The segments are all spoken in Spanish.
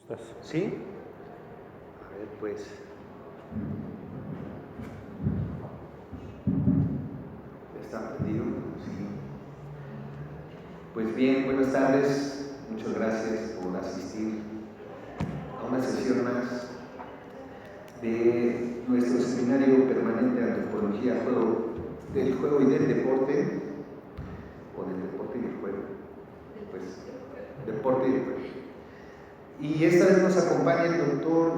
Eso. ¿Sí? A ver, pues. ¿Está prendido? Sí. Pues bien, buenas tardes. Muchas gracias por asistir a una sesión más de nuestro seminario permanente de antropología del juego y del deporte, o del deporte y del juego. Pues, deporte y del juego. Y esta vez nos acompaña el doctor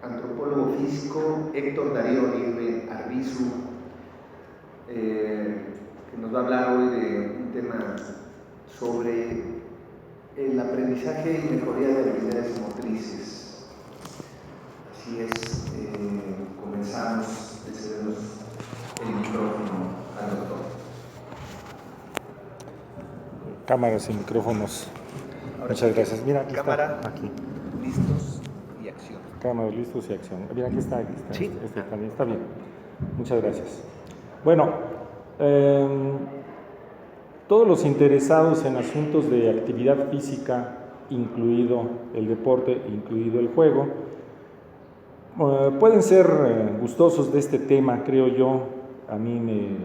antropólogo físico Héctor Darío Aguirre Arbizu, que nos va a hablar hoy de un tema sobre el aprendizaje y mejoría de habilidades motrices. Así es, comenzamos, le cedemos el micrófono al doctor. Cámaras y micrófonos. Ahora Muchas sí, gracias. Mira, aquí cámara, está. Aquí. listos y acción. Cámaras, listos y acción. Mira, aquí está. Sí. Este también está bien. Muchas gracias. Bueno, todos los interesados en asuntos de actividad física, incluido el deporte, incluido el juego, pueden ser gustosos de este tema, creo yo. A mí me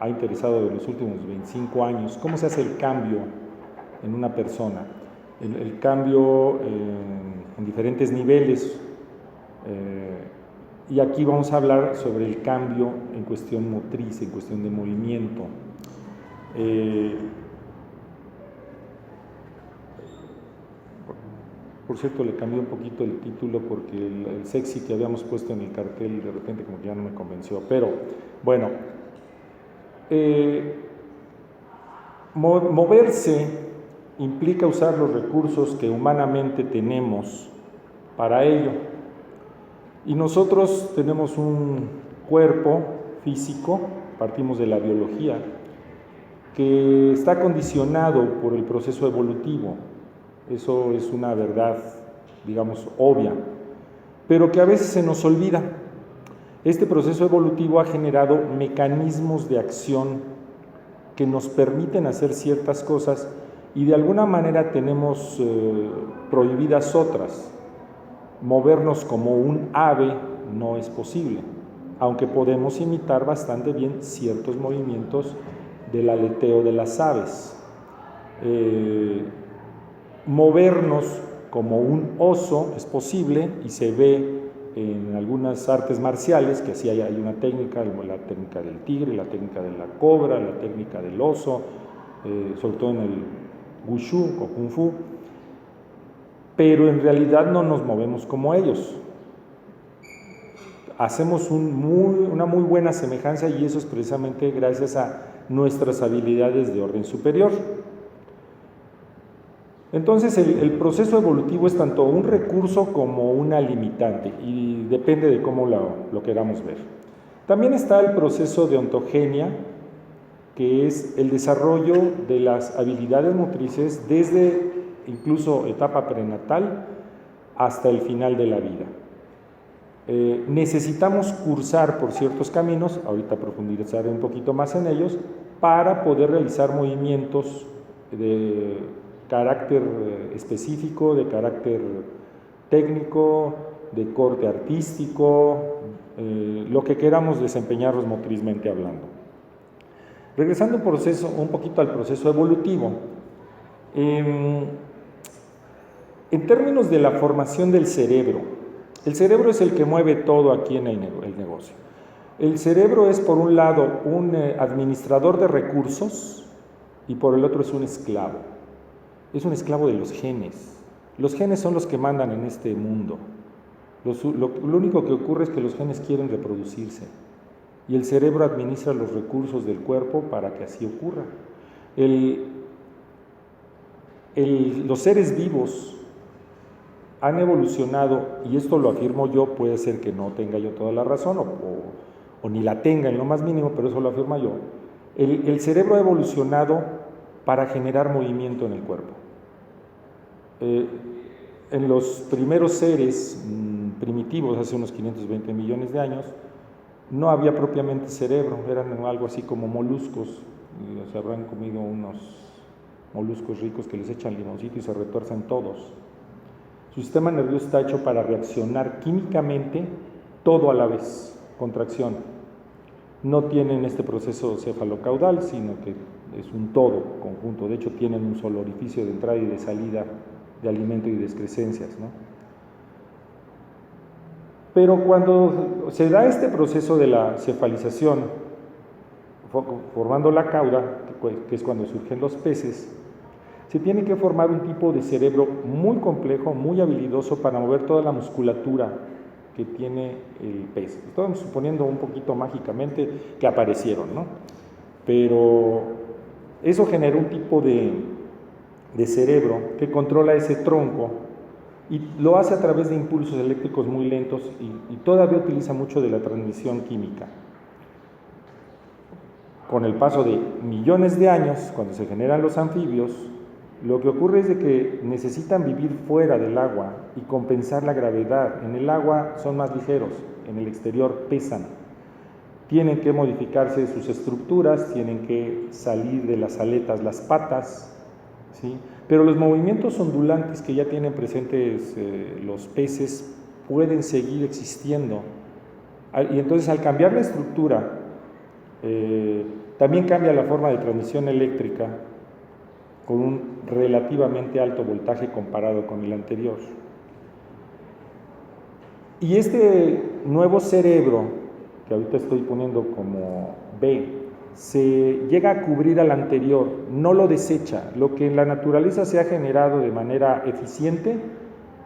ha interesado en los últimos 25 años cómo se hace el cambio en una persona, el cambio en diferentes niveles, y aquí vamos a hablar sobre el cambio en cuestión motriz, en cuestión de movimiento. Por cierto, le cambié un poquito el título porque el sexy que habíamos puesto en el cartel de repente como que ya no me convenció, pero bueno, moverse implica usar los recursos que humanamente tenemos para ello. Y nosotros tenemos un cuerpo físico, partimos de la biología, que está condicionado por el proceso evolutivo. Eso es una verdad, digamos, obvia, pero que a veces se nos olvida. Este proceso evolutivo ha generado mecanismos de acción que nos permiten hacer ciertas cosas y de alguna manera tenemos prohibidas otras. Movernos como un ave no es posible, aunque podemos imitar bastante bien ciertos movimientos del aleteo de las aves. Movernos como un oso es posible y se ve en algunas artes marciales, que así hay una técnica, la técnica del tigre, la técnica de la cobra, la técnica del oso, sobre todo en el wushu o kung fu, pero en realidad no nos movemos como ellos. Hacemos una muy buena semejanza y eso es precisamente gracias a nuestras habilidades de orden superior. Entonces el proceso evolutivo es tanto un recurso como una limitante y depende de cómo lo queramos ver. También está el proceso de ontogenia, que es el desarrollo de las habilidades motrices desde incluso etapa prenatal hasta el final de la vida. Necesitamos cursar por ciertos caminos, ahorita profundizaré un poquito más en ellos, para poder realizar movimientos de carácter específico, de carácter técnico, de corte artístico, lo que queramos desempeñarnos motrizmente hablando. Regresando un poquito al proceso evolutivo, en términos de la formación del cerebro, el cerebro es el que mueve todo aquí en el negocio. El cerebro es, por un lado, un administrador de recursos y por el otro es un esclavo. Es un esclavo de los genes. Los genes son los que mandan en este mundo. Lo único que ocurre es que los genes quieren reproducirse y el cerebro administra los recursos del cuerpo para que así ocurra. Los seres vivos han evolucionado, y esto lo afirmo yo, puede ser que no tenga yo toda la razón o ni la tenga en lo más mínimo, pero eso lo afirma yo. El cerebro ha evolucionado para generar movimiento en el cuerpo. En los primeros seres primitivos, hace unos 520 millones de años, no había propiamente cerebro, eran algo así como moluscos, y se habrán comido unos moluscos ricos que les echan limoncito y se retuercen todos. Su sistema nervioso está hecho para reaccionar químicamente todo a la vez, contracción. No tienen este proceso cefalocaudal, sino que es un todo conjunto. De hecho, tienen un solo orificio de entrada y de salida de alimento y de excrescencias, ¿no? Pero cuando se da este proceso de la cefalización, formando la cauda, que es cuando surgen los peces, se tiene que formar un tipo de cerebro muy complejo, muy habilidoso para mover toda la musculatura que tiene el pez. Estamos suponiendo un poquito mágicamente que aparecieron, ¿no? Pero eso genera un tipo de cerebro que controla ese tronco y lo hace a través de impulsos eléctricos muy lentos y todavía utiliza mucho de la transmisión química. Con el paso de millones de años, cuando se generan los anfibios, lo que ocurre es de que necesitan vivir fuera del agua y compensar la gravedad. En el agua son más ligeros, en el exterior pesan. Tienen que modificarse sus estructuras, tienen que salir de las aletas las patas, ¿sí? Pero los movimientos ondulantes que ya tienen presentes los peces pueden seguir existiendo. Y entonces al cambiar la estructura, también cambia la forma de transmisión eléctrica con un relativamente alto voltaje comparado con el anterior. Y este nuevo cerebro, que ahorita estoy poniendo como B, se llega a cubrir al anterior, no lo desecha. Lo que en la naturaleza se ha generado de manera eficiente,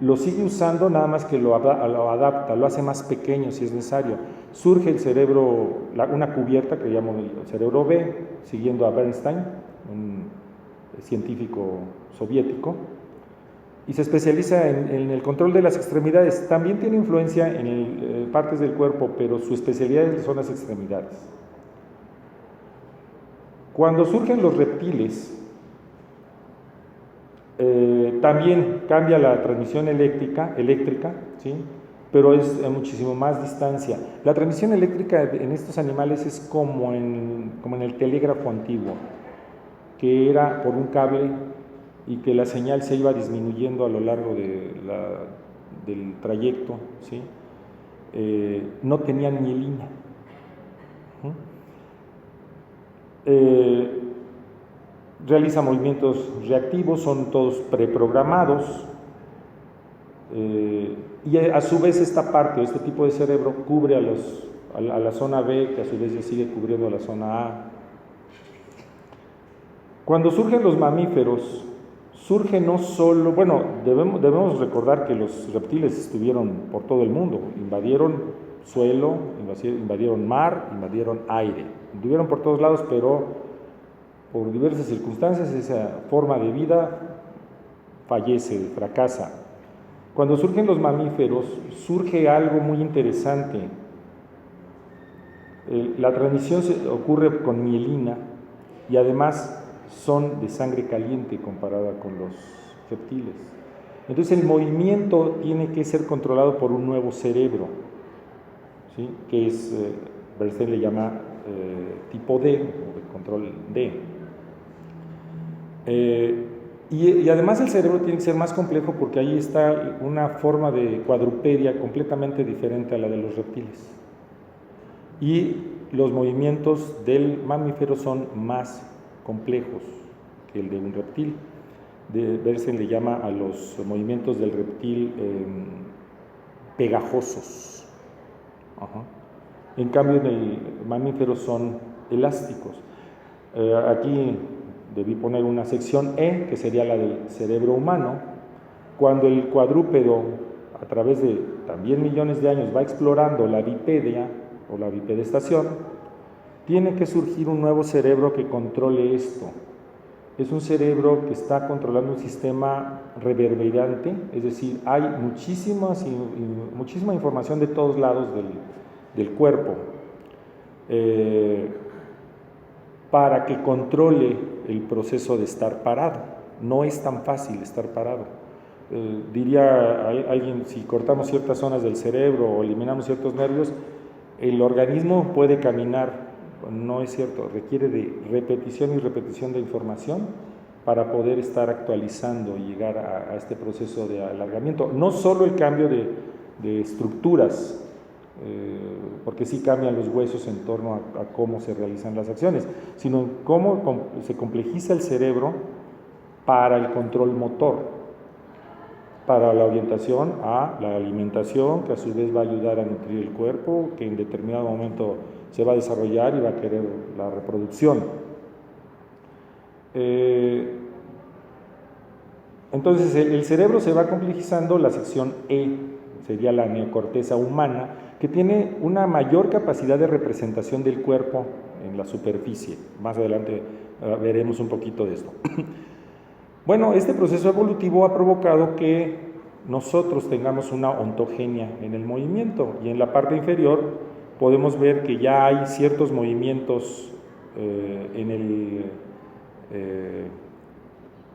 lo sigue usando, nada más que lo adapta, lo hace más pequeño si es necesario. Surge el cerebro, una cubierta que llamo el cerebro B, siguiendo a Bernstein, un científico soviético, y se especializa en el control de las extremidades. También tiene influencia en partes del cuerpo, pero su especialidad son las extremidades. Cuando surgen los reptiles, también cambia la transmisión eléctrica, ¿sí? Pero es a muchísimo más distancia. La transmisión eléctrica en estos animales es como en el telégrafo antiguo, que era por un cable y que la señal se iba disminuyendo a lo largo del trayecto, ¿sí? No tenían mielina. Realiza movimientos reactivos, son todos preprogramados, y a su vez esta parte, este tipo de cerebro cubre a la zona B, que a su vez ya sigue cubriendo a la zona A. Cuando surgen los mamíferos, surge no solo, bueno, debemos recordar que los reptiles estuvieron por todo el mundo, invadieron suelo, invadieron mar, invadieron aire, estuvieron por todos lados, pero por diversas circunstancias esa forma de vida fallece, fracasa. Cuando surgen los mamíferos, surge algo muy interesante. La transmisión ocurre con mielina y además son de sangre caliente comparada con los reptiles. Entonces el movimiento tiene que ser controlado por un nuevo cerebro, ¿sí? Que es, Bernstein le llama tipo D, o de control D. Y además el cerebro tiene que ser más complejo porque ahí está una forma de cuadrupedia completamente diferente a la de los reptiles. Y los movimientos del mamífero son más complejos que el de un reptil. Bernstein le llama a los movimientos del reptil pegajosos. Ajá. En cambio en el mamífero son elásticos. Aquí debí poner una sección E, que sería la del cerebro humano. Cuando el cuadrúpedo, a través de también millones de años, va explorando la bipedia o la bipedestación, tiene que surgir un nuevo cerebro que controle esto. Es un cerebro que está controlando un sistema reverberante, es decir, hay muchísima información de todos lados del cuerpo, para que controle el proceso de estar parado. No es tan fácil estar parado. Diría alguien, si cortamos ciertas zonas del cerebro o eliminamos ciertos nervios, el organismo puede caminar. No es cierto, requiere de repetición y repetición de información para poder estar actualizando y llegar a este proceso de alargamiento. No solo el cambio de estructuras, porque sí cambian los huesos en torno a cómo se realizan las acciones, sino cómo se complejiza el cerebro para el control motor, para la orientación a la alimentación, que a su vez va a ayudar a nutrir el cuerpo, que en determinado momento se va a desarrollar y va a querer la reproducción. Entonces el cerebro se va complejizando, la sección E sería la neocorteza humana, que tiene una mayor capacidad de representación del cuerpo en la superficie. Más adelante veremos un poquito de esto. Bueno, este proceso evolutivo ha provocado que nosotros tengamos una ontogenia en el movimiento, y en la parte inferior podemos ver que ya hay ciertos movimientos en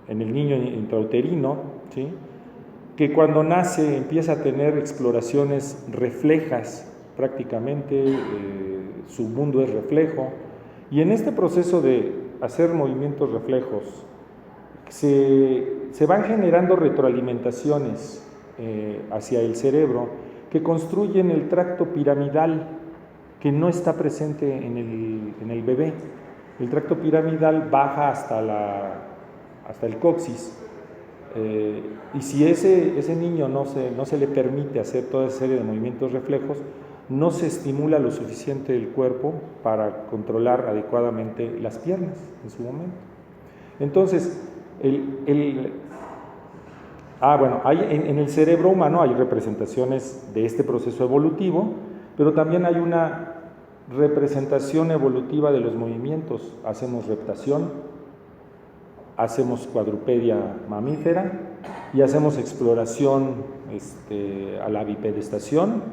el niño intrauterino, ¿sí?, que cuando nace empieza a tener exploraciones reflejas prácticamente, su mundo es reflejo, y en este proceso de hacer movimientos reflejos se van generando retroalimentaciones hacia el cerebro que construyen el tracto piramidal que no está presente en el bebé. El tracto piramidal baja hasta el coxis, y si ese niño no se le permite hacer toda esa serie de movimientos reflejos, no se estimula lo suficiente el cuerpo para controlar adecuadamente las piernas en su momento. Entonces, en el cerebro humano hay representaciones de este proceso evolutivo, pero también hay una representación evolutiva de los movimientos. Hacemos reptación, hacemos cuadrupedia mamífera y hacemos exploración a la bipedestación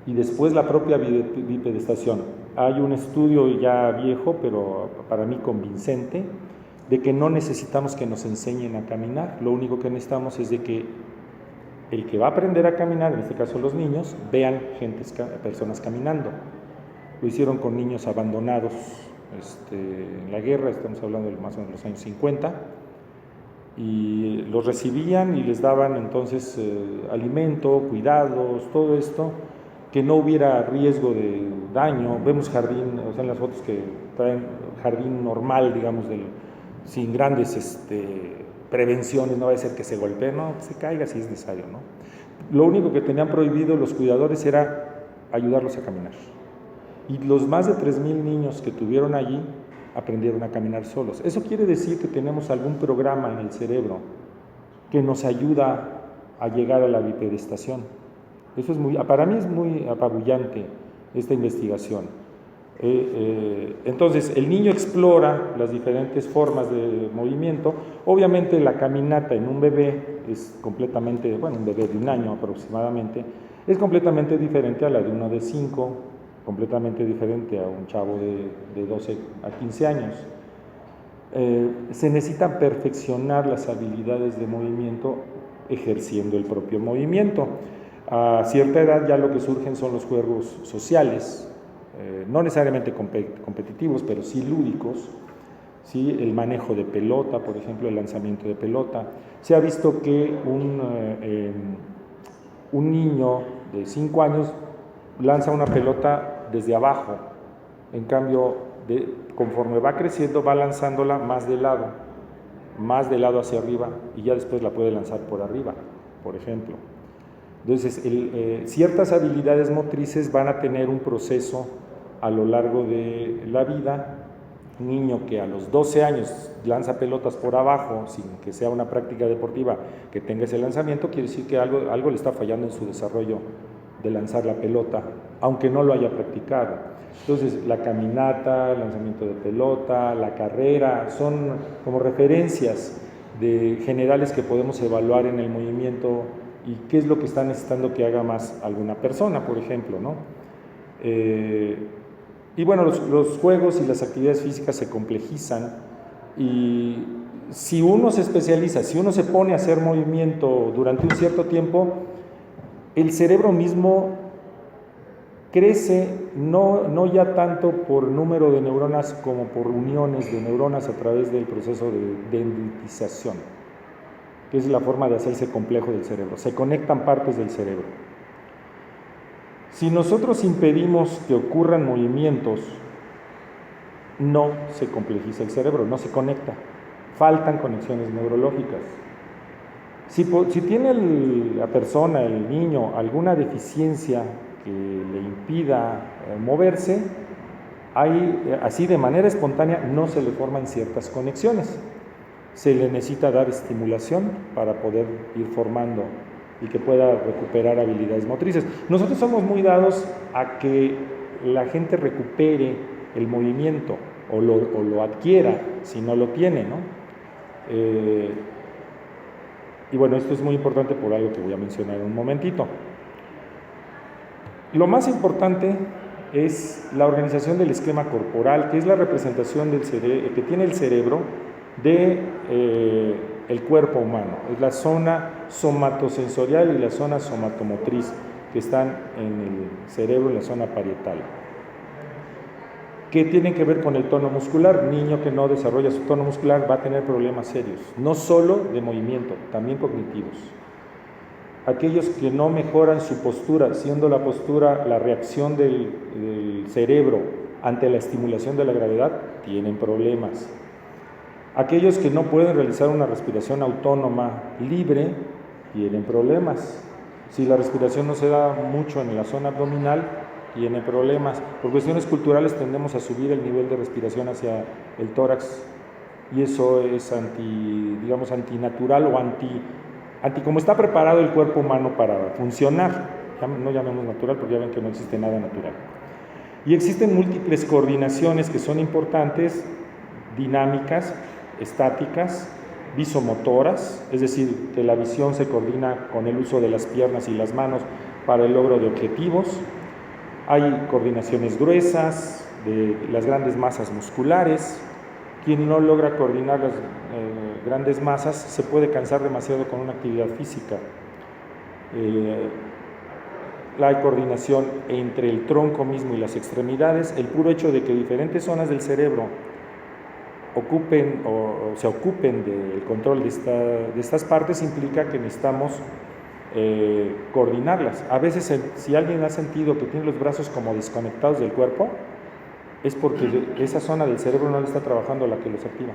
y después la propia bipedestación. Hay un estudio ya viejo, pero para mí convincente, de que no necesitamos que nos enseñen a caminar. Lo único que necesitamos es de que el que va a aprender a caminar, en este caso los niños, vean personas caminando. Lo hicieron con niños abandonados en la guerra, estamos hablando de más o menos los años 50, y los recibían y les daban entonces alimento, cuidados, todo esto, que no hubiera riesgo de daño. Vemos jardín, o sea, en las fotos que traen jardín normal, digamos, sin grandes prevenciones, no va a ser que se golpee, no, que se caiga si es necesario, ¿no? Lo único que tenían prohibido los cuidadores era ayudarlos a caminar. Y los más de 3,000 niños que tuvieron allí aprendieron a caminar solos. Eso quiere decir que tenemos algún programa en el cerebro que nos ayuda a llegar a la bipedestación. Eso para mí es muy apabullante esta investigación. Entonces, el niño explora las diferentes formas de movimiento. Obviamente la caminata en un bebé es completamente, un bebé de 1 año aproximadamente, es completamente diferente a la de uno de 5, completamente diferente a un chavo de 12 a 15 años. Se necesitan perfeccionar las habilidades de movimiento ejerciendo el propio movimiento. A cierta edad ya lo que surgen son los juegos sociales, no necesariamente competitivos, pero sí lúdicos, ¿sí? El manejo de pelota, por ejemplo, el lanzamiento de pelota. Se ha visto que un niño de 5 años lanza una pelota desde abajo, en cambio, conforme va creciendo, va lanzándola más de lado hacia arriba, y ya después la puede lanzar por arriba, por ejemplo. Entonces, ciertas habilidades motrices van a tener un proceso a lo largo de la vida. Un niño que a los 12 años lanza pelotas por abajo, sin que sea una práctica deportiva que tenga ese lanzamiento, quiere decir que algo le está fallando en su desarrollo de lanzar la pelota, aunque no lo haya practicado. Entonces, la caminata, el lanzamiento de pelota, la carrera, son como referencias generales que podemos evaluar en el movimiento y qué es lo que está necesitando que haga más alguna persona, por ejemplo, ¿no? Y bueno, los juegos y las actividades físicas se complejizan, y si uno se especializa, si uno se pone a hacer movimiento durante un cierto tiempo, el cerebro mismo crece no ya tanto por número de neuronas como por uniones de neuronas a través del proceso de dendritización, que es la forma de hacerse complejo del cerebro. Se conectan partes del cerebro. Si nosotros impedimos que ocurran movimientos, no se complejiza el cerebro, no se conecta. Faltan conexiones neurológicas. Si tiene la persona, el niño, alguna deficiencia que le impida moverse, así de manera espontánea no se le forman ciertas conexiones. Se le necesita dar estimulación para poder ir formando y que pueda recuperar habilidades motrices. Nosotros somos muy dados a que la gente recupere el movimiento o lo adquiera si no lo tiene, ¿no? Y bueno, esto es muy importante por algo que voy a mencionar en un momentito. Lo más importante es la organización del esquema corporal, que es la representación del que tiene el cerebro de el cuerpo humano. Es la zona somatosensorial y la zona somatomotriz que están en el cerebro, en la zona parietal. ¿Qué tienen que ver con el tono muscular? Niño que no desarrolla su tono muscular va a tener problemas serios, no solo de movimiento, también cognitivos. Aquellos que no mejoran su postura, siendo la postura la reacción del cerebro ante la estimulación de la gravedad, tienen problemas. Aquellos que no pueden realizar una respiración autónoma libre, tienen problemas. Si la respiración no se da mucho en la zona abdominal, tiene problemas. Por cuestiones culturales tendemos a subir el nivel de respiración hacia el tórax y eso es antinatural o anti como está preparado el cuerpo humano para funcionar. No llamemos natural porque ya ven que no existe nada natural. Y existen múltiples coordinaciones que son importantes, dinámicas, estáticas, visomotoras, es decir, que la visión se coordina con el uso de las piernas y las manos para el logro de objetivos. Hay coordinaciones gruesas de las grandes masas musculares. Quien no logra coordinar las grandes masas se puede cansar demasiado con una actividad física. Hay coordinación entre el tronco mismo y las extremidades. El puro hecho de que diferentes zonas del cerebro se ocupen del control de estas partes implica que necesitamos coordinarlas. A veces si alguien ha sentido que tiene los brazos como desconectados del cuerpo, es porque esa zona del cerebro no le está trabajando la que los activa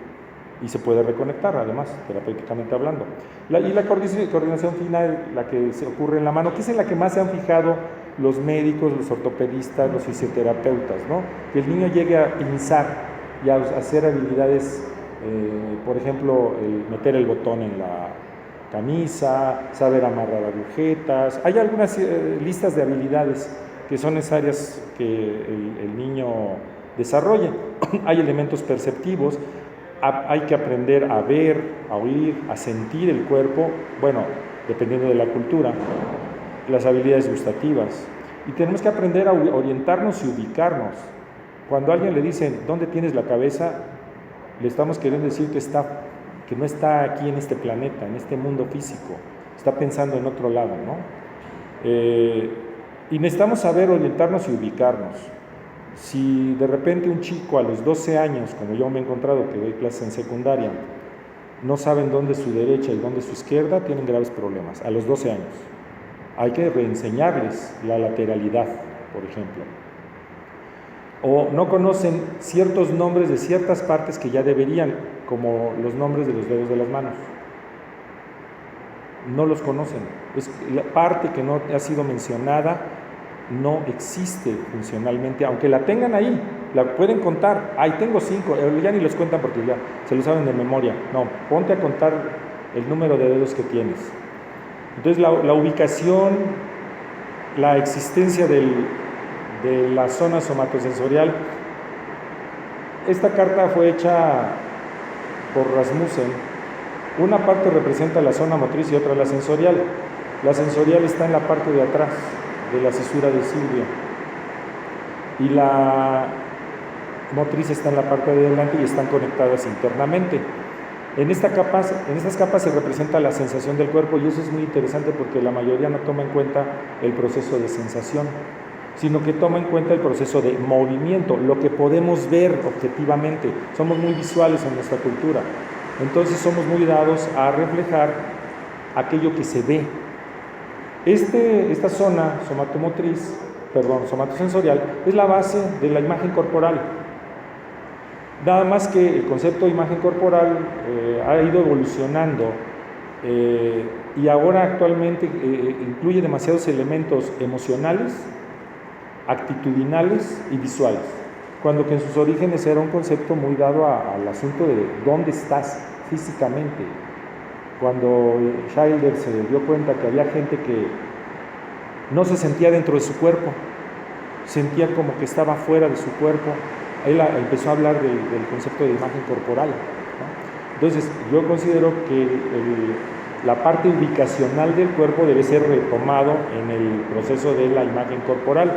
y se puede reconectar además, terapéuticamente hablando. Y la coordinación fina, la que se ocurre en la mano, que es en la que más se han fijado los médicos, los ortopedistas, los fisioterapeutas, ¿no? Que el niño llegue a pinzar y a hacer habilidades, por ejemplo, meter el botón en la camisa, saber amarrar agujetas. Hay algunas listas de habilidades que son necesarias que el niño desarrolle. Hay elementos perceptivos, hay que aprender a ver, a oír, a sentir el cuerpo, bueno, dependiendo de la cultura, las habilidades gustativas. Y tenemos que aprender a orientarnos y ubicarnos. Cuando a alguien le dicen, ¿dónde tienes la cabeza?, le estamos queriendo decir que no está aquí en este planeta, en este mundo físico, está pensando en otro lado, ¿no? Y necesitamos saber orientarnos y ubicarnos. Si de repente un chico a los 12 años, como yo me he encontrado que doy clases en secundaria, no saben dónde es su derecha y dónde es su izquierda, tienen graves problemas, a los 12 años. Hay que reenseñarles la lateralidad, por ejemplo. O no conocen ciertos nombres de ciertas partes que ya deberían, como los nombres de los dedos de las manos. No los conocen. Es la parte que no ha sido mencionada, no existe funcionalmente, aunque la tengan ahí, la pueden contar. Ahí tengo 5, ya ni los cuentan porque ya se lo saben de memoria. No, ponte a contar el número de dedos que tienes. Entonces la ubicación, la existencia de la zona somatosensorial. Esta carta fue hecha por Rasmussen. Una parte representa la zona motriz y otra la sensorial. La sensorial está en la parte de atrás de la cisura de Silvio y la motriz está en la parte de delante y están conectadas internamente. En estas capas se representa la sensación del cuerpo y eso es muy interesante porque la mayoría no toma en cuenta el proceso de sensación. sino que toma en cuenta el proceso de movimiento, lo que podemos ver objetivamente. Somos muy visuales en nuestra cultura, entonces somos muy dados a reflejar aquello que se ve. Esta zona somatosensorial, es la base de la imagen corporal. Nada más que el concepto de imagen corporal ha ido evolucionando y ahora actualmente incluye demasiados elementos emocionales, actitudinales y visuales, cuando que en sus orígenes era un concepto muy dado al asunto de dónde estás físicamente. Cuando Schiller se dio cuenta que había gente que no se sentía dentro de su cuerpo, sentía como que estaba fuera de su cuerpo, él empezó a hablar del concepto de imagen corporal, ¿no? Entonces, yo considero que la parte ubicacional del cuerpo debe ser retomado en el proceso de la imagen corporal.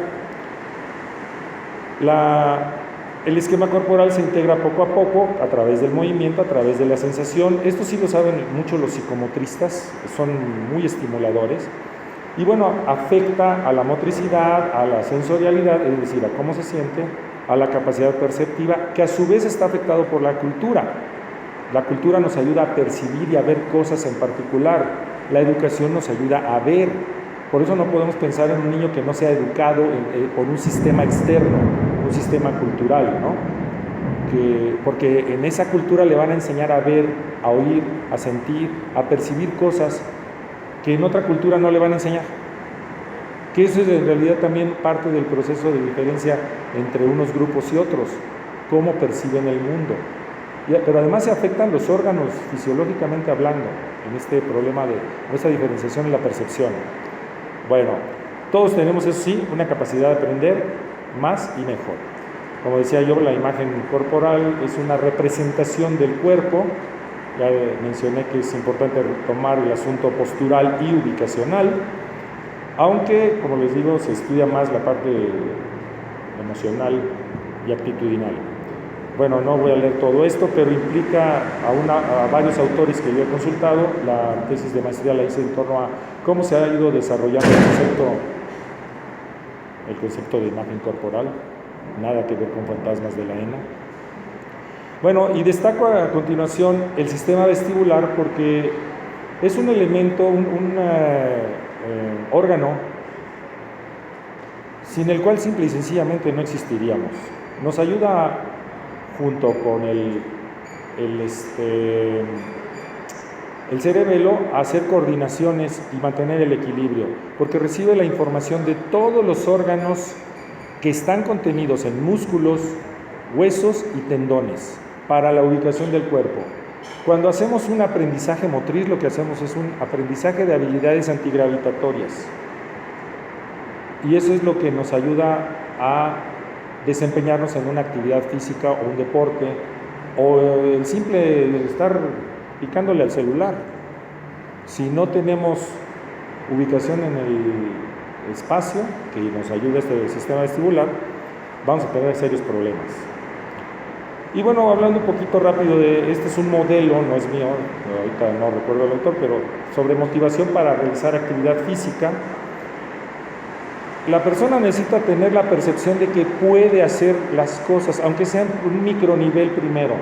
El esquema corporal se integra poco a poco a través del movimiento, a través de la sensación. Esto sí lo saben mucho los psicomotristas, son muy estimuladores. Y bueno, afecta a la motricidad, a la sensorialidad, es decir, a cómo se siente, a la capacidad perceptiva, que a su vez está afectado por la cultura. La cultura nos ayuda a percibir y a ver cosas en particular. La educación nos ayuda a ver. Por eso no podemos pensar en un niño que no sea educado por un sistema externo, un sistema cultural, ¿no? Porque en esa cultura le van a enseñar a ver, a oír, a sentir, a percibir cosas que en otra cultura no le van a enseñar. Que eso es en realidad también parte del proceso de diferencia entre unos grupos y otros, cómo perciben el mundo. Pero además se afectan los órganos fisiológicamente hablando en este problema de esta diferenciación en la percepción. Bueno, todos tenemos, eso sí, una capacidad de aprender más y mejor. Como decía yo, la imagen corporal es una representación del cuerpo. Ya mencioné que es importante retomar el asunto postural y ubicacional, aunque, como les digo, se estudia más la parte emocional y actitudinal. Bueno, no voy a leer todo esto, pero implica a varios autores que yo he consultado. La tesis de maestría la hice en torno a cómo se ha ido desarrollando el concepto de imagen corporal, nada que ver con fantasmas de la ENA. Bueno, y destaco a continuación el sistema vestibular porque es un elemento, un órgano sin el cual simple y sencillamente no existiríamos. Nos ayuda junto con el cerebelo a hacer coordinaciones y mantener el equilibrio, porque recibe la información de todos los órganos que están contenidos en músculos, huesos y tendones para la ubicación del cuerpo. Cuando hacemos un aprendizaje motriz, lo que hacemos es un aprendizaje de habilidades antigravitatorias, y eso es lo que nos ayuda a desempeñarnos en una actividad física o un deporte, o el simple estar picándole al celular. Si no tenemos ubicación en el espacio que nos ayuda este sistema vestibular, vamos a tener serios problemas. Y bueno, hablando un poquito rápido este es un modelo, no es mío, ahorita no recuerdo el autor, pero sobre motivación para realizar actividad física. La persona necesita tener la percepción de que puede hacer las cosas, aunque sea en un micronivel primero.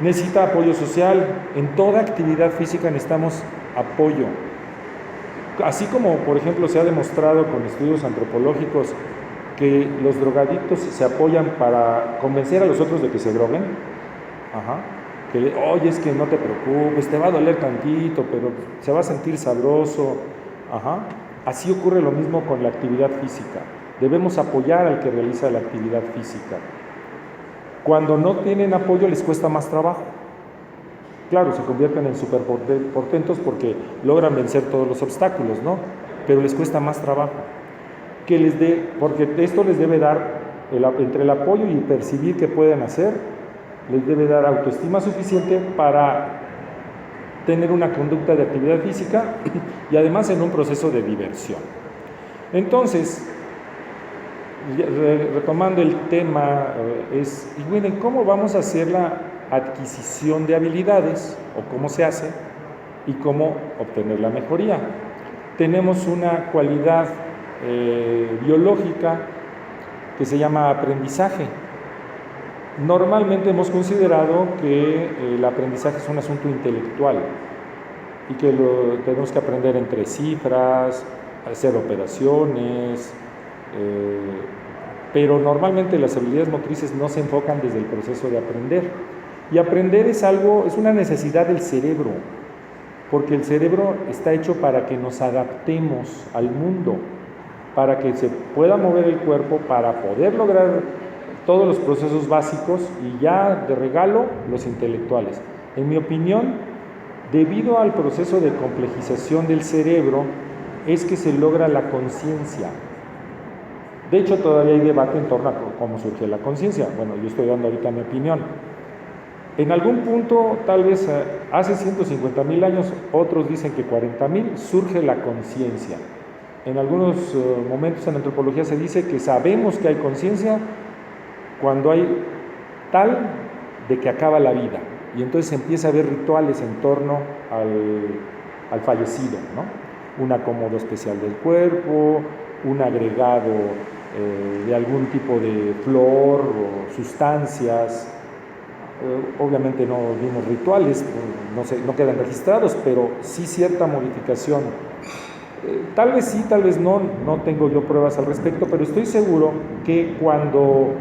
Necesita apoyo social. En toda actividad física necesitamos apoyo. Así como, por ejemplo, se ha demostrado con estudios antropológicos que los drogadictos se apoyan para convencer a los otros de que se droguen. Que, oye, es que no te preocupes, te va a doler tantito, pero se va a sentir sabroso. Así ocurre lo mismo con la actividad física. Debemos apoyar al que realiza la actividad física. Cuando no tienen apoyo les cuesta más trabajo. Claro, se convierten en superportentos porque logran vencer todos los obstáculos, ¿no? Pero les cuesta más trabajo. Porque esto les debe dar, entre el apoyo y percibir que pueden hacer, les debe dar autoestima suficiente para tener una conducta de actividad física y además en un proceso de diversión. Entonces, retomando el tema, y bueno, ¿cómo vamos a hacer la adquisición de habilidades o cómo se hace y cómo obtener la mejoría? Tenemos una cualidad biológica que se llama aprendizaje. Normalmente hemos considerado que el aprendizaje es un asunto intelectual y que tenemos que aprender entre cifras, hacer operaciones, pero normalmente las habilidades motrices no se enfocan desde el proceso de aprender. Y aprender es una necesidad del cerebro, porque el cerebro está hecho para que nos adaptemos al mundo, para que se pueda mover el cuerpo, para poder lograr todos los procesos básicos y ya de regalo los intelectuales. En mi opinión, debido al proceso de complejización del cerebro, es que se logra la conciencia. De hecho, todavía hay debate en torno a cómo surge la conciencia. Bueno, yo estoy dando ahorita mi opinión. En algún punto, tal vez hace 150,000 años, otros dicen que 40,000, surge la conciencia. En algunos momentos en antropología se dice que sabemos que hay conciencia cuando hay tal de que acaba la vida. Y entonces empieza a haber rituales en torno al fallecido, ¿no? Un acomodo especial del cuerpo, un agregado de algún tipo de flor o sustancias. Obviamente no vimos rituales, no quedan registrados, pero sí cierta modificación. Tal vez sí, tal vez no tengo yo pruebas al respecto, pero estoy seguro que cuando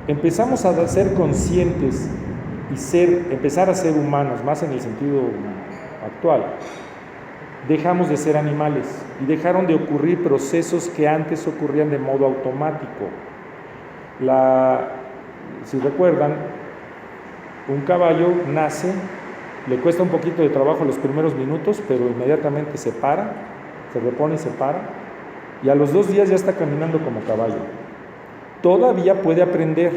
empezamos a ser conscientes y empezar a ser humanos, más en el sentido actual, dejamos de ser animales y dejaron de ocurrir procesos que antes ocurrían de modo automático. Si recuerdan, un caballo nace, le cuesta un poquito de trabajo los primeros minutos, pero inmediatamente se para, se repone y se para, y a los 2 días ya está caminando como caballo. Todavía puede aprender,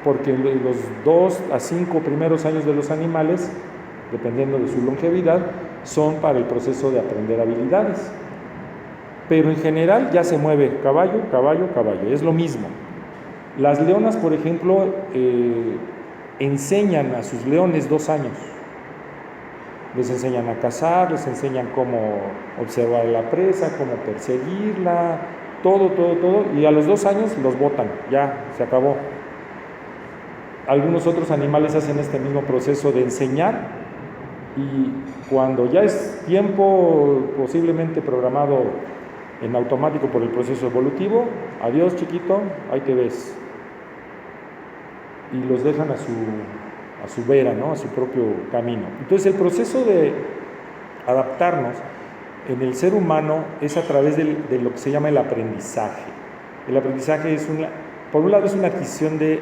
porque los 2 a 5 primeros años de los animales, dependiendo de su longevidad, son para el proceso de aprender habilidades. Pero en general ya se mueve caballo, caballo, caballo, es lo mismo. Las leonas, por ejemplo, enseñan a sus leones 2 años. Les enseñan a cazar, les enseñan cómo observar a la presa, cómo perseguirla, todo, y a los 2 años los botan, ya, se acabó. Algunos otros animales hacen este mismo proceso de enseñar y cuando ya es tiempo posiblemente programado en automático por el proceso evolutivo, adiós chiquito, ahí te ves. Y los dejan a su vera, ¿no? A su propio camino. Entonces el proceso de adaptarnos en el ser humano es a través de lo que se llama el aprendizaje. El aprendizaje por un lado es una adquisición de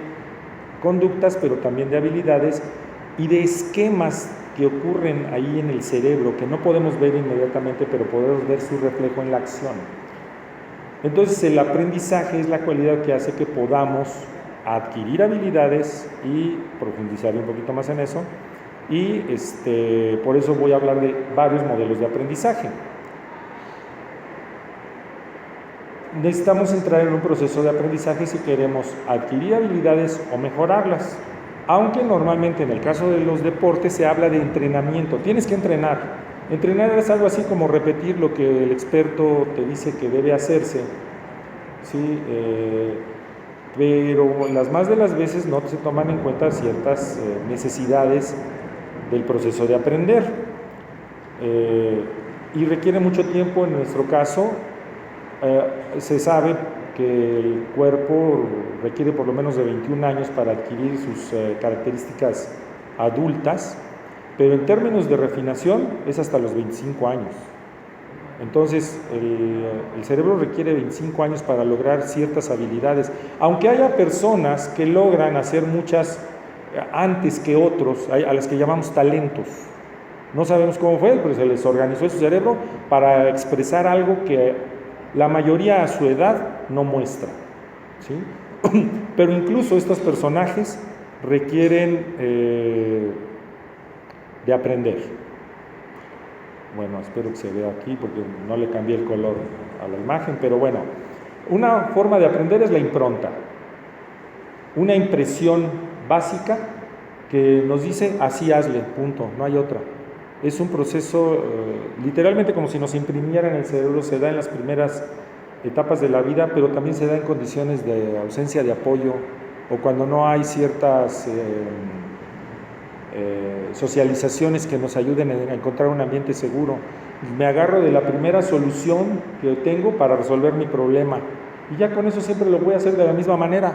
conductas, pero también de habilidades y de esquemas que ocurren ahí en el cerebro, que no podemos ver inmediatamente, pero podemos ver su reflejo en la acción. Entonces el aprendizaje es la cualidad que hace que podamos adquirir habilidades y profundizar un poquito más en eso, y por eso voy a hablar de varios modelos de aprendizaje. Necesitamos entrar en un proceso de aprendizaje si queremos adquirir habilidades o mejorarlas, aunque normalmente en el caso de los deportes se habla de entrenamiento. Tienes que entrenar. Entrenar es algo así como repetir lo que el experto te dice que debe hacerse, ¿sí? Pero las más de las veces no se toman en cuenta ciertas necesidades del proceso de aprender, y requiere mucho tiempo. En nuestro caso, se sabe que el cuerpo requiere por lo menos de 21 años para adquirir sus características adultas, pero en términos de refinación es hasta los 25 años. Entonces el cerebro requiere 25 años para lograr ciertas habilidades, aunque haya personas que logran hacer muchas antes que otros, a las que llamamos talentos. No sabemos cómo fue, pero se les organizó su cerebro para expresar algo que la mayoría a su edad no muestra, ¿sí? Pero incluso estos personajes requieren de aprender. Bueno, espero que se vea aquí porque no le cambié el color a la imagen, pero bueno, una forma de aprender es la impronta, una impresión básica que nos dice así hazle, punto, no hay otra. Es un proceso literalmente como si nos imprimieran en el cerebro, se da en las primeras etapas de la vida, pero también se da en condiciones de ausencia de apoyo o cuando no hay ciertas socializaciones que nos ayuden a encontrar un ambiente seguro. Me agarro de la primera solución que tengo para resolver mi problema y ya con eso siempre lo voy a hacer de la misma manera,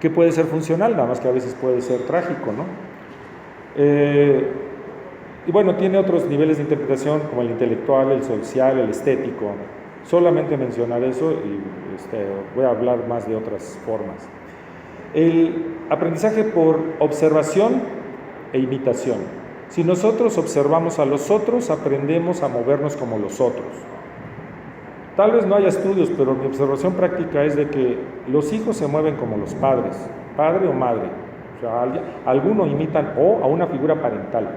que puede ser funcional, nada más que a veces puede ser trágico, ¿no? Y bueno, tiene otros niveles de interpretación como el intelectual, el social, el estético. Solamente mencionar eso y voy a hablar más de otras formas. El aprendizaje por observación e imitación. Si nosotros observamos a los otros, aprendemos a movernos como los otros. Tal vez no haya estudios, pero mi observación práctica es de que los hijos se mueven como los padres, padre o madre. O sea, algunos imitan o a una figura parental.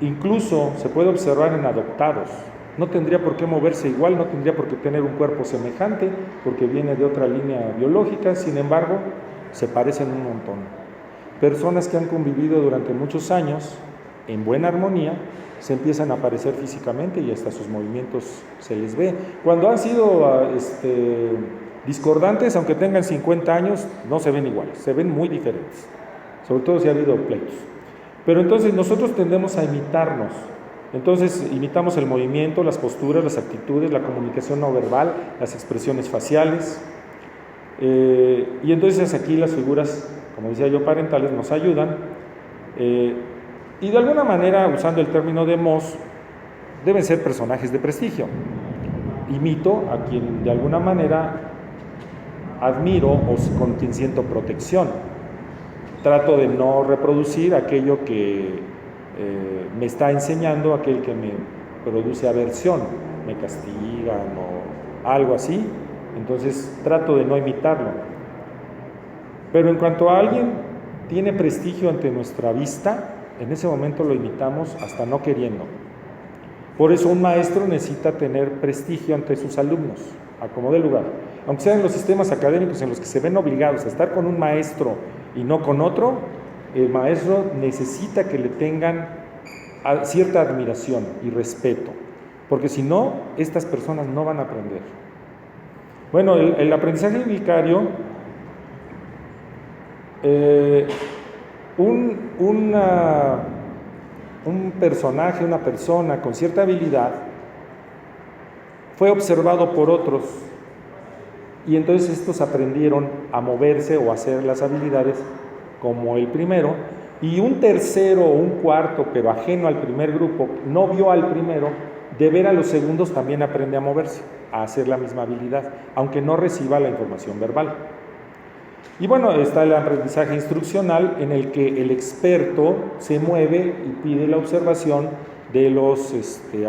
Incluso se puede observar en adoptados. No tendría por qué moverse igual, no tendría por qué tener un cuerpo semejante, porque viene de otra línea biológica, sin embargo, se parecen un montón. Personas que han convivido durante muchos años en buena armonía, se empiezan a parecer físicamente y hasta sus movimientos se les ve. Cuando han sido discordantes, aunque tengan 50 años, no se ven iguales, se ven muy diferentes, sobre todo si ha habido pleitos. Pero entonces nosotros tendemos a imitarnos. Entonces imitamos el movimiento, las posturas, las actitudes, la comunicación no verbal, las expresiones faciales. Y entonces aquí las figuras, como decía yo, parentales nos ayudan. Y de alguna manera, usando el término de Moss, deben ser personajes de prestigio. Imito a quien de alguna manera admiro o con quien siento protección. Trato de no reproducir aquello que me está enseñando, aquel que me produce aversión, me castigan o algo así. Entonces trato de no imitarlo. Pero en cuanto a alguien tiene prestigio ante nuestra vista, en ese momento lo imitamos hasta no queriendo. Por eso un maestro necesita tener prestigio ante sus alumnos, a como dé lugar. Aunque sean los sistemas académicos en los que se ven obligados a estar con un maestro y no con otro, el maestro necesita que le tengan cierta admiración y respeto, porque si no, estas personas no van a aprender. Bueno, el aprendizaje vicario, un personaje, una persona con cierta habilidad fue observado por otros y entonces estos aprendieron a moverse o a hacer las habilidades como el primero, y un tercero o un cuarto, pero ajeno al primer grupo, no vio al primero, de ver a los segundos también aprende a moverse, a hacer la misma habilidad, aunque no reciba la información verbal. Y bueno, está el aprendizaje instruccional, en el que el experto se mueve y pide la observación de los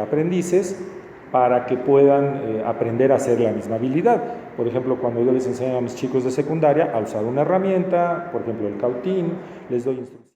aprendices para que puedan aprender a hacer la misma habilidad. Por ejemplo, cuando yo les enseño a mis chicos de secundaria a usar una herramienta, por ejemplo el cautín, les doy instrucciones.